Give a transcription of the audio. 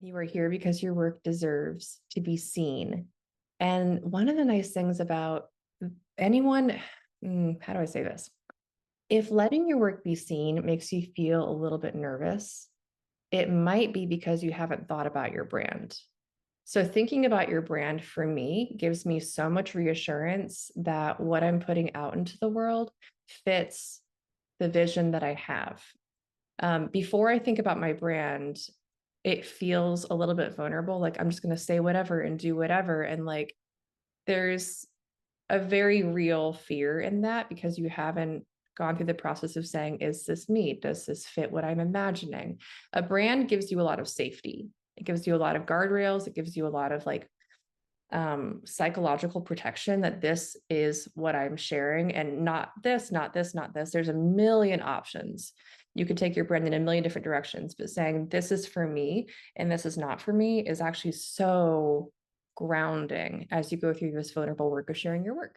You are here because your work deserves to be seen. And one of the nice things about anyone, how do I say this? If letting your work be seen makes you feel a little bit nervous, it might be because you haven't thought about your brand. So, thinking about your brand for me gives me so much reassurance that what I'm putting out into the world fits the vision that I have. Before I think about my brand, it feels a little bit vulnerable. Like I'm just going to say whatever and do whatever. And like there's a very real fear in that because you haven't gone through the process of saying, is this me? Does this fit what I'm imagining? A brand gives you a lot of safety. It gives you a lot of guardrails. It gives you a lot of like psychological protection that this is what I'm sharing and not this, not this, not this. There's a million options. You could take your brand in a million different directions, but saying this is for me and this is not for me is actually so grounding as you go through this vulnerable work of sharing your work.